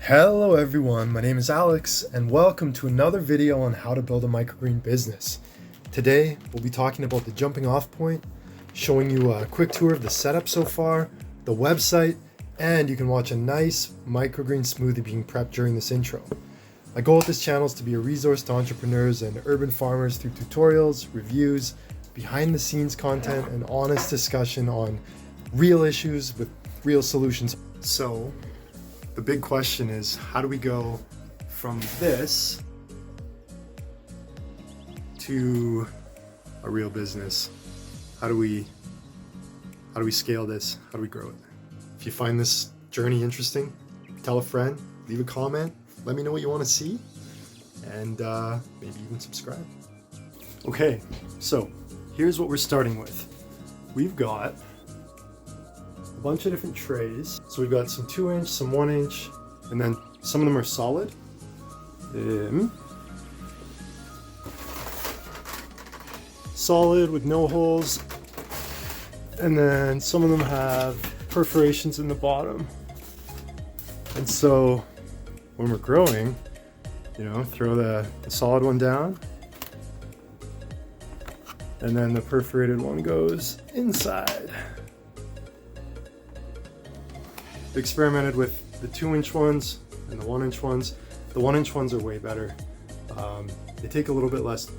Hello everyone, my name is Alex and welcome to another video on how to build a microgreen business. Today we'll be talking about the jumping off point, showing you a quick tour of the setup so far, the website, and you can watch a nice microgreen smoothie being prepped during this intro. My goal with this channel is to be a resource to entrepreneurs and urban farmers through tutorials, reviews, behind the scenes content, and honest discussion on real issues with real solutions. So the big question is, how do we go from this to a real business? How do we scale this? How do we grow it? If you find this journey interesting, tell a friend, leave a comment, let me know what you want to see, and maybe even subscribe. Okay, so here's what we're starting with. We've got a bunch of different trays. So we've got some 2-inch, some 1-inch, and then some of them are solid. Solid with no holes. And then some of them have perforations in the bottom. And so when we're growing, throw the solid one down. And then the perforated one goes inside. Experimented with the 2-inch ones and the 1-inch ones. The 1-inch ones are way better. They take a little bit less,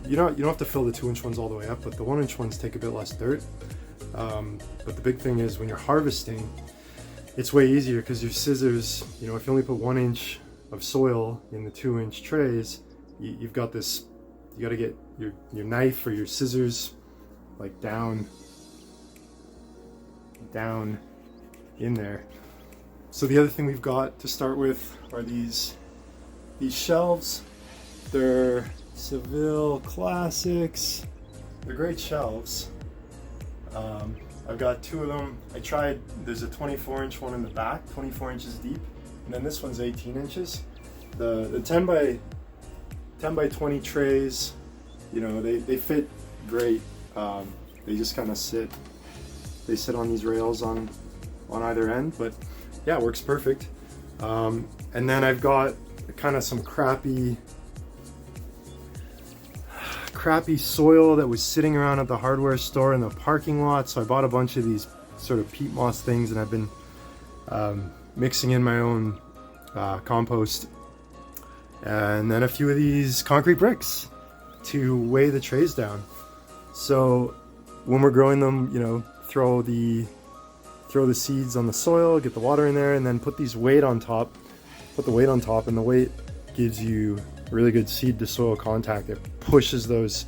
you don't have to fill the 2-inch ones all the way up, but the 1-inch ones take a bit less dirt. But the big thing is when you're harvesting, it's way easier because your scissors, if you only put 1 inch of soil in the 2-inch trays, you've got this, you got to get your knife or your scissors down in there. So the other thing we've got to start with are these shelves. They're Seville classics. They're great shelves. I've got 2 of them. There's a 24-inch one in the back, 24 inches deep, and then this one's 18 inches. The 10 by 20 trays, they fit great. They just kind of sit on these rails on either end, but yeah, it works perfect. And then I've got kind of some crappy soil that was sitting around at the hardware store in the parking lot, so I bought a bunch of these sort of peat moss things, and I've been mixing in my own compost, and then a few of these concrete bricks to weigh the trays down. So when we're growing them, throw the seeds on the soil, get the water in there, and then put the weight on top, and the weight gives you really good seed to soil contact. It pushes those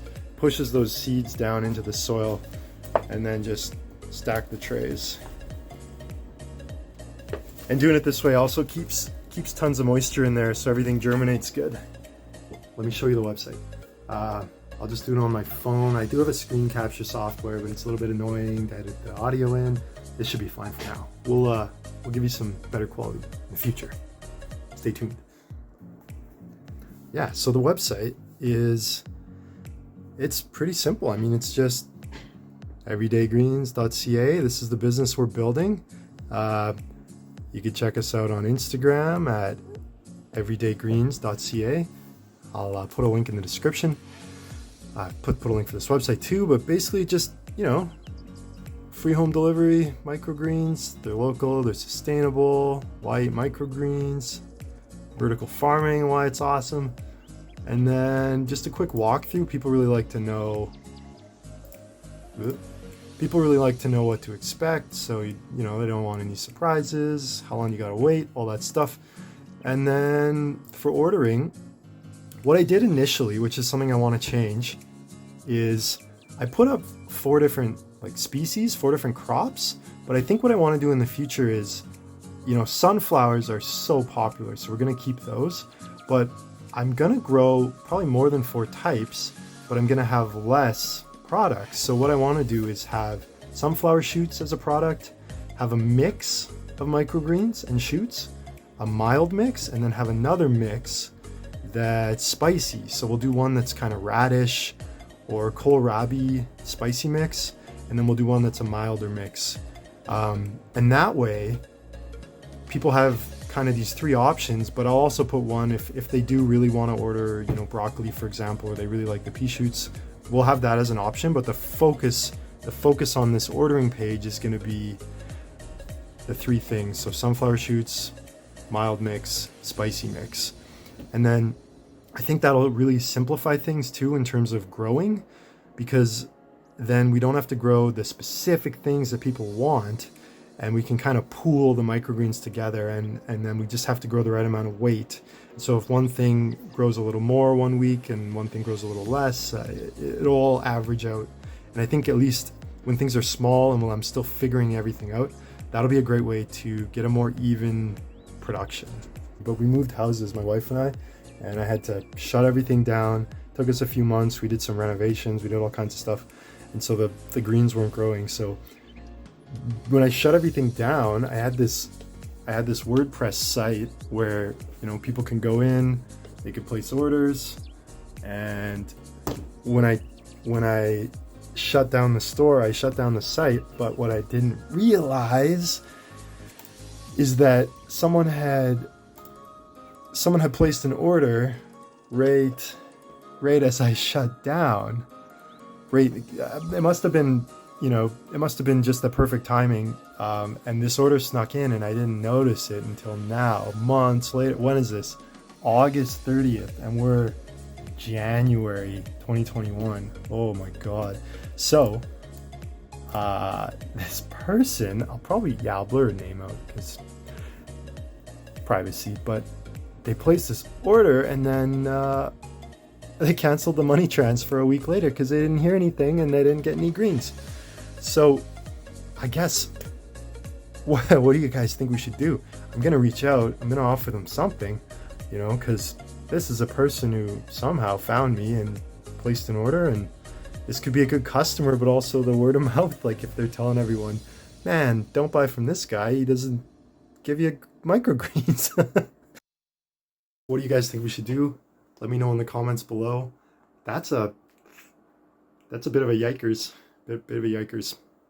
seeds down into the soil, and then just stack the trays. And doing it this way also keeps tons of moisture in there, so everything germinates good. Let me show you the website. I'll just do it on my phone. I do have a screen capture software, but it's a little bit annoying to edit the audio in. This should be fine for now. We'll give you some better quality in the future. Stay tuned. Yeah, so the website it's pretty simple. I mean, it's just everydaygreens.ca. This is the business we're building. You can check us out on Instagram at everydaygreens.ca. I'll put a link in the description. I put a link for this website too, but basically just, free home delivery, microgreens. They're local, they're sustainable. Why eat microgreens? Vertical farming, why it's awesome. And then just a quick walkthrough. People really like to know what to expect, so they don't want any surprises, how long you gotta wait, all that stuff. And then for ordering, what I did initially, which is something I want to change, is I put up 4 different species, 4 different crops. But I think what I want to do in the future is, sunflowers are so popular, so we're going to keep those. But I'm going to grow probably more than 4 types, but I'm going to have less products. So what I want to do is have sunflower shoots as a product, have a mix of microgreens and shoots, a mild mix, and then have another mix that's spicy. So we'll do one that's kind of radish or kohlrabi spicy mix, and then we'll do one that's a milder mix. And that way, people have kind of these three options, but I'll also put one if they do really want to order, you know, broccoli, for example, or they really like the pea shoots, we'll have that as an option. But the focus on this ordering page is going to be the three things. So sunflower shoots, mild mix, spicy mix. And then I think that'll really simplify things too in terms of growing, because then we don't have to grow the specific things that people want, and we can kind of pool the microgreens together, and then we just have to grow the right amount of weight. So if one thing grows a little more one week and one thing grows a little less, it'll all average out. And I think at least when things are small and while I'm still figuring everything out, that'll be a great way to get a more even production. But we moved houses, my wife and I had to shut everything down. It took us a few months. We did some renovations, we did all kinds of stuff. And so the greens weren't growing. So when I shut everything down, I had this WordPress site where, you know, people can go in, they could place orders. And when I shut down the store, I shut down the site. But what I didn't realize is that someone had placed an order right as I shut down. It must have been, you know, it must have been just the perfect timing. And this order snuck in and I didn't notice it until now, months later. When is this? August 30th, and we're January 2021. Oh my God. So, this person, I'll blur her name out because privacy, but they placed this order and then they canceled the money transfer a week later because they didn't hear anything and they didn't get any greens. So I guess, what do you guys think we should do? I'm going to reach out. I'm going to offer them something, you know, because this is a person who somehow found me and placed an order, and this could be a good customer, but also the word of mouth. Like if they're telling everyone, man, don't buy from this guy, he doesn't give you microgreens. What do you guys think we should do? Let me know in the comments below. That's a bit of a yikers. Bit of a yikers.